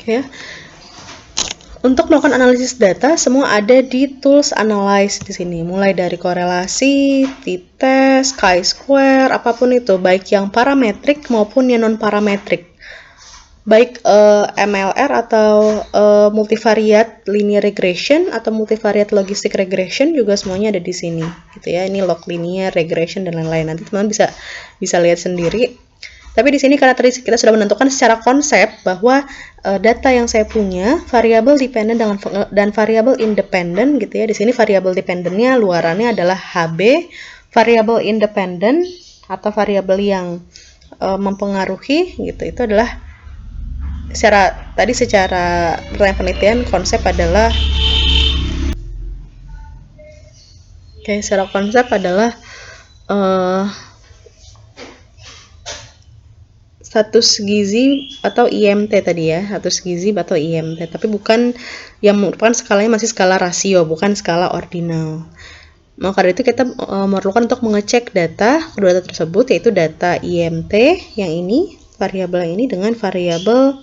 ya. Untuk melakukan analisis data, semua ada di tools analyze di sini. Mulai dari korelasi, t-test, chi-square, apapun itu, baik yang parametrik maupun yang non-parametrik. Baik MLR atau multivariate linear regression atau multivariate logistic regression juga semuanya ada di sini, gitu ya. Ini log linear regression dan lain-lain. Nanti teman-teman bisa lihat sendiri. Tapi di sini karena tadi kita sudah menentukan secara konsep bahwa data yang saya punya variabel dependent dan variabel independent, gitu ya. Di sini variabel dependentnya luarannya adalah HB, variabel independent atau variabel yang mempengaruhi, gitu, itu adalah secara pertanyaan penelitian konsep adalah secara konsep adalah status gizi atau IMT tadi ya, status gizi atau IMT, tapi bukan yang merupakan skalanya masih skala rasio, bukan skala ordinal. Maka dari itu kita memerlukan untuk mengecek kedua data tersebut, yaitu data IMT yang ini, variabel yang ini dengan variabel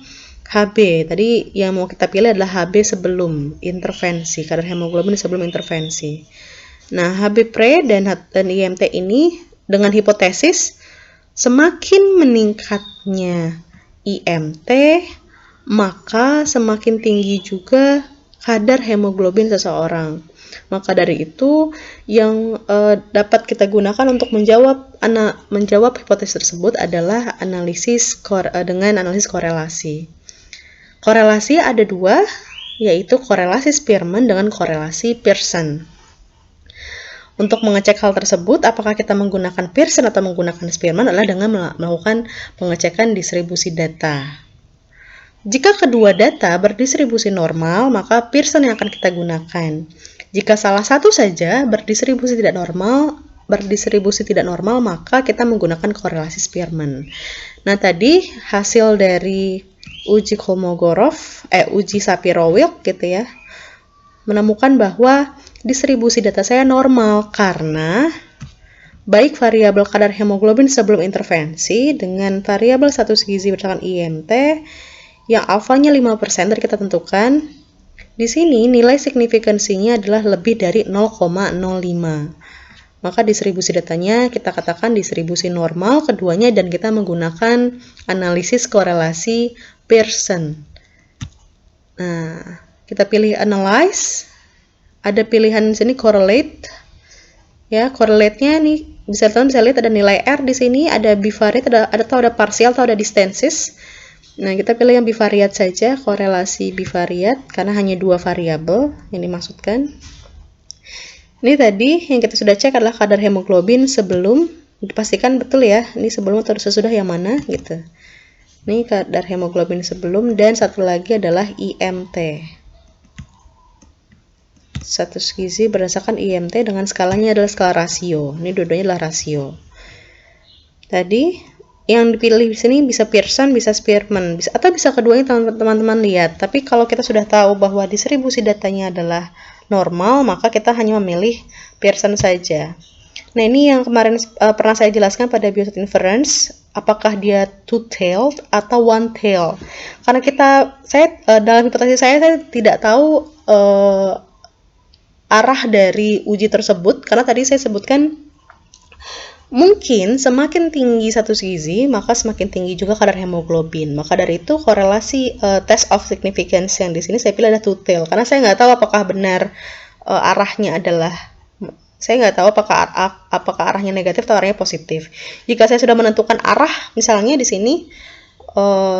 HB. Tadi yang mau kita pilih adalah HB sebelum intervensi, kadar hemoglobin sebelum intervensi. Nah, HB pre dan IMT ini dengan hipotesis semakin meningkatnya IMT, maka semakin tinggi juga kadar hemoglobin seseorang. Maka dari itu yang dapat kita gunakan untuk menjawab hipotesis tersebut adalah analisis dengan analisis korelasi. Korelasi ada dua, yaitu korelasi Spearman dengan korelasi Pearson. Untuk mengecek hal tersebut, apakah kita menggunakan Pearson atau menggunakan Spearman adalah dengan melakukan pengecekan distribusi data. Jika kedua data berdistribusi normal, maka Pearson yang akan kita gunakan. Jika salah satu saja berdistribusi tidak normal, maka kita menggunakan korelasi Spearman. Nah, tadi hasil dari uji uji Shapiro-Wilk, gitu ya, menemukan bahwa distribusi data saya normal karena baik variabel kadar hemoglobin sebelum intervensi dengan variabel status gizi berdasarkan IMT yang alfanya 5% tadi kita tentukan. Di sini nilai signifikansinya adalah lebih dari 0,05. Maka distribusi datanya kita katakan distribusi normal keduanya dan kita menggunakan analisis korelasi Pearson. Nah, kita pilih analyze. Ada pilihan di sini correlate. Ya, correlate-nya nih bisa lihat ada nilai R di sini, ada bivariate, ada partial atau ada distances. Nah, kita pilih yang bivariate saja, korelasi bivariate karena hanya dua variabel yang dimaksudkan. Ini tadi yang kita sudah cek adalah kadar hemoglobin sebelum, dipastikan betul ya, ini sebelum atau sesudah yang mana gitu. Ini kadar hemoglobin sebelum, dan satu lagi adalah IMT. Status gizi berdasarkan IMT dengan skalanya adalah skala rasio. Ini dua-duanya adalah rasio. Tadi yang dipilih di sini bisa Pearson, bisa Spearman, atau bisa keduanya teman-teman lihat. Tapi kalau kita sudah tahu bahwa distribusi datanya adalah normal, maka kita hanya memilih Pearson saja. Nah, ini yang kemarin pernah saya jelaskan pada biostat inference, apakah dia two-tailed atau one-tailed. Karena dalam hipotesis saya tidak tahu arah dari uji tersebut, karena tadi saya sebutkan mungkin semakin tinggi status gizi, maka semakin tinggi juga kadar hemoglobin. Maka dari itu korelasi test of significance yang di sini saya pilih adalah two-tailed, karena saya nggak tahu apakah benar arahnya adalah, saya nggak tahu apakah arahnya negatif atau arahnya positif. Jika saya sudah menentukan arah, misalnya di sini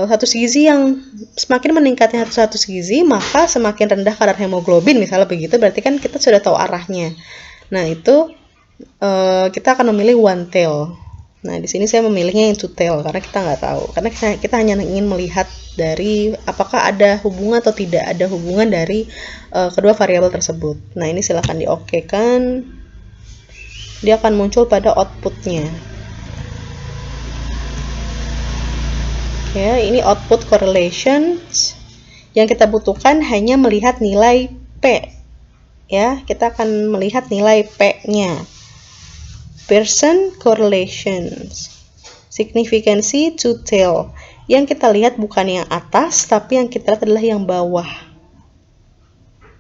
status gizi yang semakin meningkatnya status gizi, maka semakin rendah kadar hemoglobin, misalnya begitu, berarti kan kita sudah tahu arahnya. Nah, itu kita akan memilih one tail. Nah, di sini saya memilihnya yang two tail karena kita nggak tahu, karena kita hanya ingin melihat dari apakah ada hubungan atau tidak ada hubungan dari kedua variabel tersebut. Nah, ini silahkan di-okekan, dia akan muncul pada outputnya. Ya, ini output correlation. Yang kita butuhkan hanya melihat nilai P. Ya, kita akan melihat nilai P-nya. Pearson correlations. Signifikansi two-tailed. Yang kita lihat bukan yang atas, tapi yang kita lihat adalah yang bawah.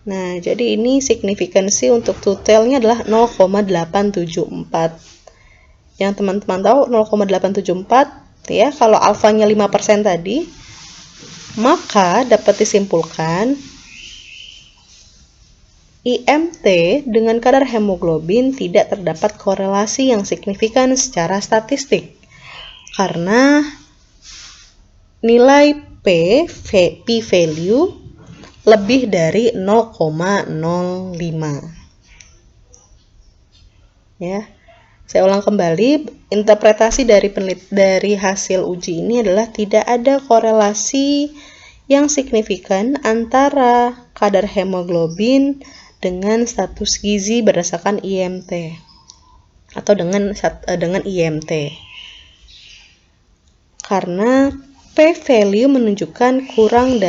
Nah, jadi ini signifikansi untuk totalnya adalah 0,874. Yang teman-teman tahu 0,874 ya, kalau alfanya 5% tadi, maka dapat disimpulkan IMT dengan kadar hemoglobin tidak terdapat korelasi yang signifikan secara statistik karena nilai p-value lebih dari 0,05. Ya, saya ulang kembali, interpretasi dari hasil uji ini adalah tidak ada korelasi yang signifikan antara kadar hemoglobin dengan status gizi berdasarkan IMT atau dengan IMT. Karena p-value menunjukkan lebih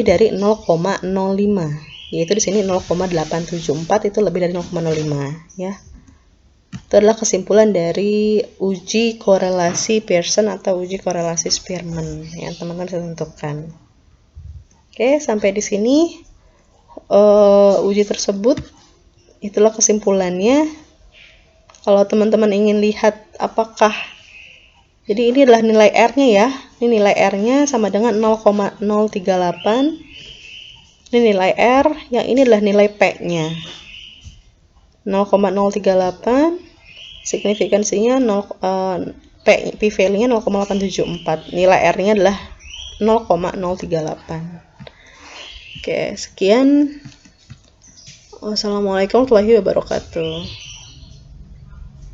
dari 0,05, yaitu di sini 0,874 itu lebih dari 0,05 ya. Itu adalah kesimpulan dari uji korelasi Pearson atau uji korelasi Spearman yang teman-teman bisa tentukan. Oke, sampai di sini uji tersebut, itulah kesimpulannya. Kalau teman-teman ingin lihat apakah, jadi ini adalah nilai R-nya ya, ini nilai R-nya sama dengan 0,038, ini nilai R, yang ini adalah nilai P-nya 0,038, signifikansinya p-value-nya 0,874, nilai R-nya adalah 0,038. Oke, sekian. Wassalamualaikum warahmatullahi wabarakatuh.